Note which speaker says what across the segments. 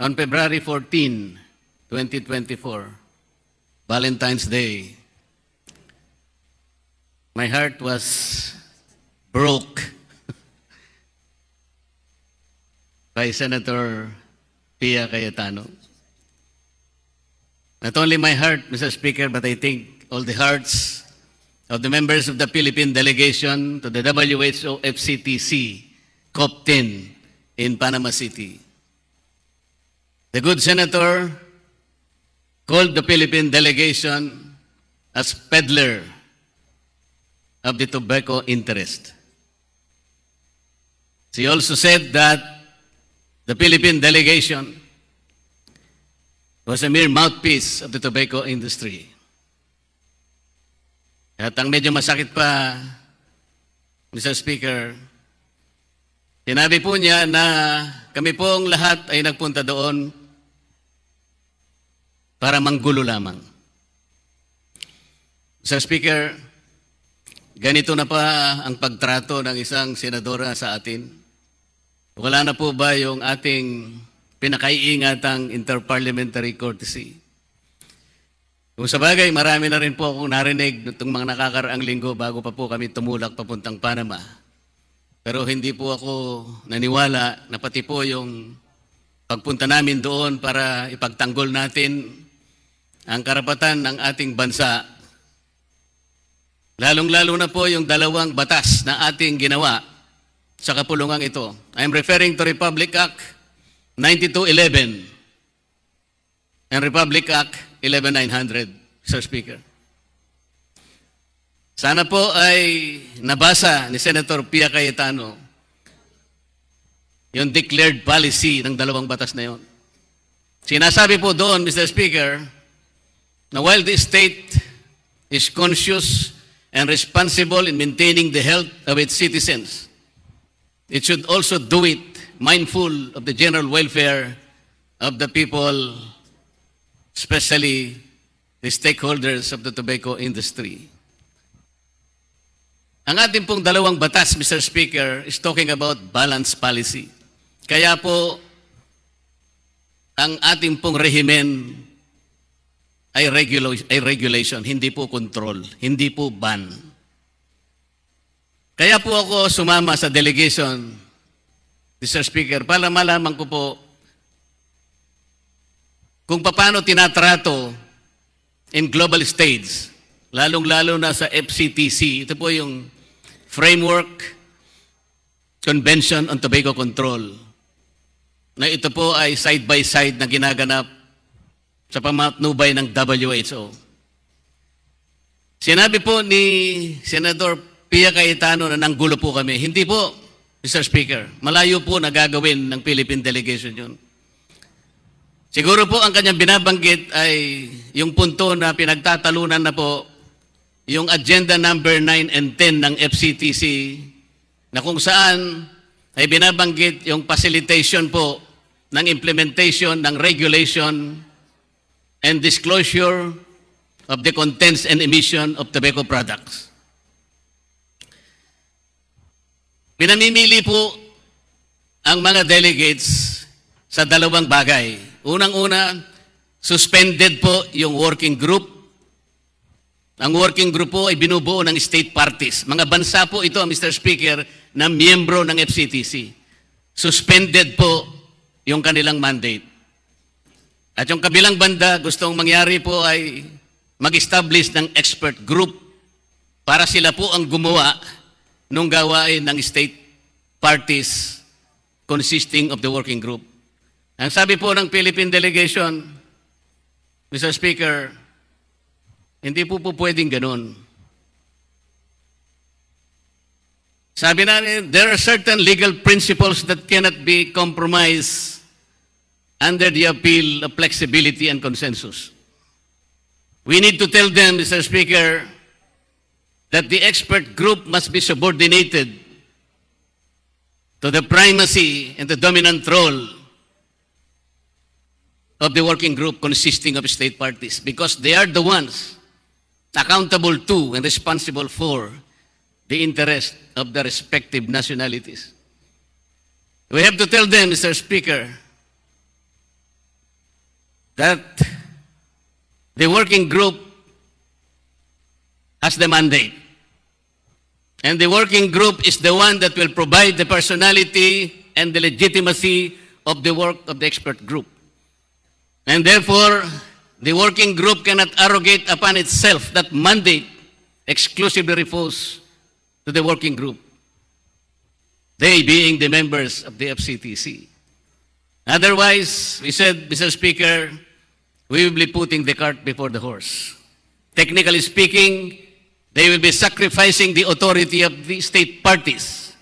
Speaker 1: On February 14, 2024, Valentine's Day, my heart was broke by Senator Pia Cayetano. Not only my heart, Mr. Speaker, but I think all the hearts of the members of the Philippine delegation to the WHO FCTC COP10 in Panama City. The good senator called the Philippine delegation as peddler of the tobacco interest. She also said that the Philippine delegation was a mere mouthpiece of the tobacco industry. At ang medyo masakit pa, Mr. Speaker, sinabi po niya na kami pong lahat ay nagpunta doon para manggulo lamang. Mr. Speaker, ganito na pa ang pagtrato ng isang senadora sa atin. Wala na po ba yung ating pinakaiingatang interparliamentary courtesy? Kung sa bagay, marami na rin po akong narinig itong mga nakakaraang linggo bago pa po kami tumulak papuntang Panama. Pero hindi po ako naniwala na pati po yung pagpunta namin doon para ipagtanggol natin ang karapatan ng ating bansa. Lalong-lalo na po yung dalawang batas na ating ginawa sa kapulungang ito. I'm referring to Republic Act 9211 and Republic Act 11900, Sir Speaker. Sana po ay nabasa ni Senator Pia Cayetano yung declared policy ng dalawang batas na yon. Sinasabi po doon, Mr. Speaker, na while the state is conscious and responsible in maintaining the health of its citizens, it should also do it mindful of the general welfare of the people, especially the stakeholders of the tobacco industry. Ang ating pong dalawang batas, Mr. Speaker, is talking about balanced policy. Kaya po, ang ating pong rehimen ay regulation, hindi po control, hindi po ban. Kaya po ako sumama sa delegation, Mr. Speaker, para malaman ko po kung paano tinatrato in global stage, lalong-lalo na sa FCTC. Ito po yung Framework Convention on Tobacco Control, na ito po ay side-by-side na ginaganap sa pamamutnubay ng WHO. Sinabi po ni Senator Pia Cayetano na nanggulo po kami. Hindi po, Mr. Speaker. Malayo po na gagawin ng Philippine delegation yun. Siguro po ang kanyang binabanggit ay yung punto na pinagtatalunan na po yung agenda number 9 and 10 ng FCTC, na kung saan ay binabanggit yung facilitation po ng implementation ng regulation and disclosure of the contents and emission of tobacco products. Pinamimili po ang mga delegates sa dalawang bagay. Unang-una, suspended po yung working group. Ang working group po ay binubuo ng state parties. Mga bansa po ito, Mr. Speaker, na miyembro ng FCTC. Suspended po yung kanilang mandate. At yung kabilang banda, gustong mangyari po ay mag-establish ng expert group para sila po ang gumawa nung gawain ng state parties consisting of the working group. Ang sabi po ng Philippine delegation, Mr. Speaker, hindi po pwedeng ganun. Sabi namin, there are certain legal principles that cannot be compromised under the appeal of flexibility and consensus. We need to tell them, Mr. Speaker, that the expert group must be subordinated to the primacy and the dominant role of the working group consisting of state parties, because they are the ones accountable to and responsible for the interest of the respective nationalities. We have to tell them, Mr. Speaker, that the working group has the mandate. And the working group is the one that will provide the personality and the legitimacy of the work of the expert group. And therefore, the working group cannot arrogate upon itself that mandate exclusively refers to the working group, they being the members of the FCTC. Otherwise, we said, Mr. Speaker, we will be putting the cart before the horse. Technically speaking, they will be sacrificing the authority of the state parties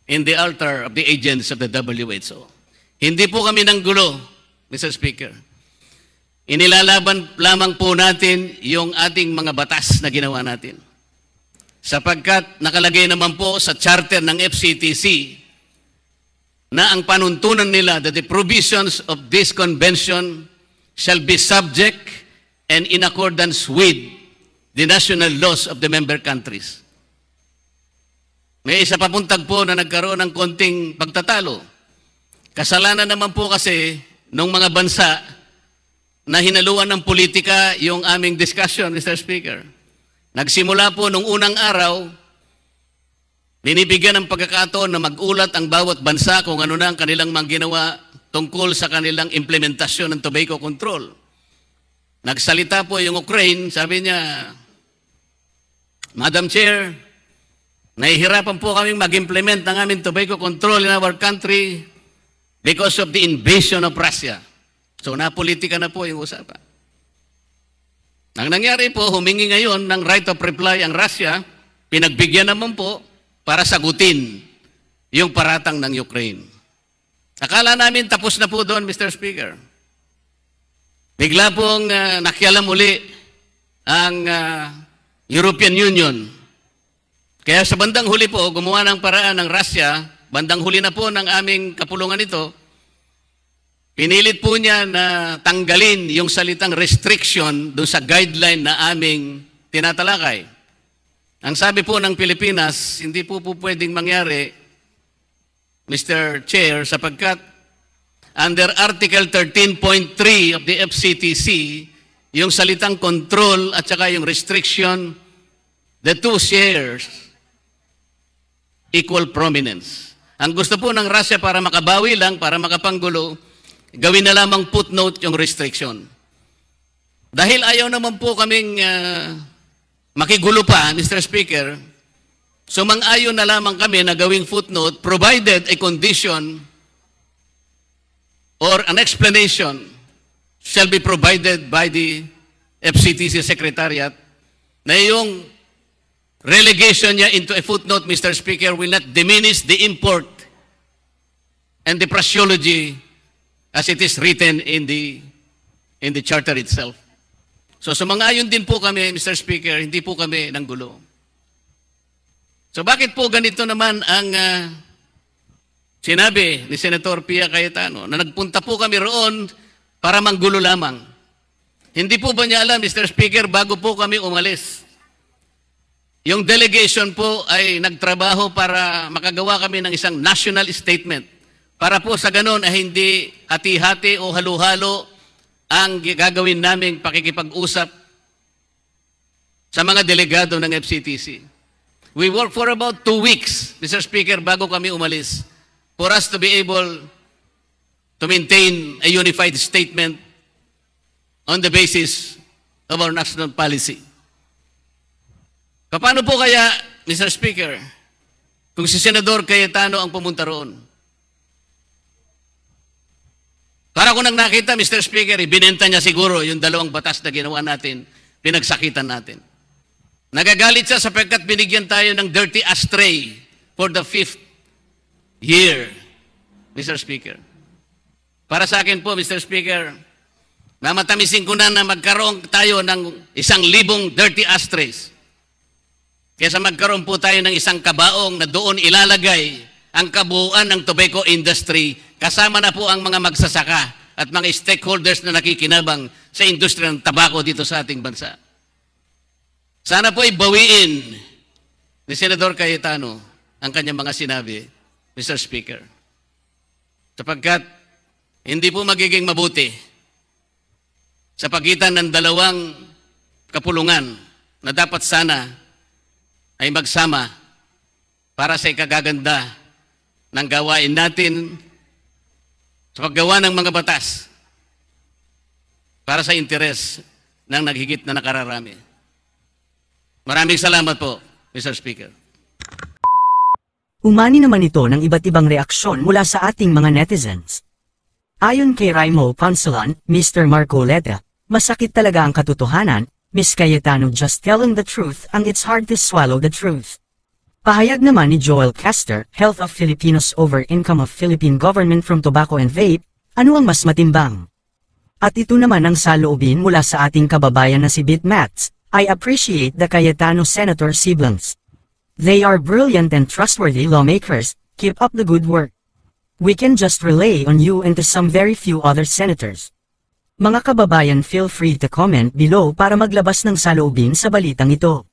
Speaker 1: in the altar of the agents of the WHO. Hindi po kami ng gulo, Mr. Speaker. Inilalaban lamang po natin yung ating mga batas na ginawa natin. Sapagkat nakalagay naman po sa charter ng FCTC na ang panuntunan nila that the provisions of this convention shall be subject and in accordance with the national laws of the member countries. May isa pa pong tagpo na nagkaroon ng konting pagtatalo. Kasalanan naman po kasi ng mga bansa na hinaluan ng politika yung aming discussion, Mr. Speaker. Nagsimula po nung unang araw, binibigyan ng pagkakataon na mag-ulat ang bawat bansa kung ano na ang kanilang mga ginawa tungkol sa kanilang implementasyon ng tobacco control. Nagsalita po yung Ukraine, sabi niya, Madam Chair, nahihirapan po kaming mag-implement ng aming tobacco control in our country because of the invasion of Russia. So napolitika na po yung usapan. Ang nangyari po, humingi ngayon ng right of reply ang Russia, pinagbigyan naman po para sagutin yung paratang ng Ukraine. Akala namin tapos na po doon, Mr. Speaker. Bigla pong nakialam uli ang European Union. Kaya sa bandang huli po, gumawa ng paraan ng Russia, bandang huli na po ng aming kapulungan ito, pinilit po niya na tanggalin yung salitang restriction doon sa guideline na aming tinatalakay. Ang sabi po ng Pilipinas, hindi po pwedeng mangyari, Mr. Chair, sapagkat under Article 13.3 of the FCTC, yung salitang control at saka yung restriction, the two shares equal prominence. Ang gusto po ng Russia para makabawi lang, para makapanggulo, gawin na lamang footnote yung restriction. Dahil ayaw naman po kaming makigulo pa, Mr. Speaker, sumang-ayon na lamang kami na gawing footnote provided a condition or an explanation shall be provided by the FCTC Secretariat na yung relegation niya into a footnote, Mr. Speaker, will not diminish the import and the phraseology as it is written in the charter itself. So sumang-ayon din po kami, Mr. Speaker, hindi po kami ng gulo. So bakit po ganito naman ang sinabi ni Senator Pia Cayetano na nagpunta po kami roon para manggulo lamang? Hindi po ba niya alam, Mr. Speaker, bago po kami umalis, yung delegation po ay nagtrabaho para makagawa kami ng isang national statement. Para po sa ganun ay hindi hati-hati o halo-halo ang gagawin naming pakikipag-usap sa mga delegado ng FCTC. We worked for about 2 weeks, Mr. Speaker, bago kami umalis for us to be able to maintain a unified statement on the basis of our national policy. Paano po kaya, Mr. Speaker, kung si Senador Cayetano ang pumunta roon? Para ko nang nakita, Mr. Speaker, ibinenta niya siguro yung 2 batas na ginawa natin, pinagsakitan natin. Nagagalit siya sapagkat binigyan tayo ng dirty ashtray for the 5th year, Mr. Speaker. Para sa akin po, Mr. Speaker, mamatamisin ko na magkaroon tayo ng 1,000 dirty ashtrays. Kaysa magkaroon po tayo ng isang kabaong na doon ilalagay ang kabuuan ng tobacco industry, kasama na po ang mga magsasaka at mga stakeholders na nakikinabang sa industriya ng tabako dito sa ating bansa. Sana po ibawiin ni Senador Cayetano ang kanyang mga sinabi, Mr. Speaker. Sapagkat hindi po magiging mabuti sa pagitan ng dalawang kapulungan na dapat sana ay magsama para sa ikagaganda ng gawain natin sa paggawa ng mga batas para sa interes ng naghigit na nakararami. Maraming salamat po, Mr. Speaker.
Speaker 2: Umani naman ito ng iba't ibang reaksyon mula sa ating mga netizens. Ayon kay Raimo Pansalan, Mr. Marcoleta, masakit talaga ang katotohanan, Miss Cayetano just telling the truth and it's hard to swallow the truth. Pahayag naman ni Joel Castor, Health of Filipinos over Income of Philippine Government from Tobacco and Vape, ano ang mas matimbang? At ito naman ang saloobin mula sa ating kababayan na si Bit Mats, I appreciate the Cayetano Senator siblings. They are brilliant and trustworthy lawmakers, keep up the good work. We can just rely on you and to some very few other senators. Mga kababayan, feel free to comment below para maglabas ng saloobin sa balitang ito.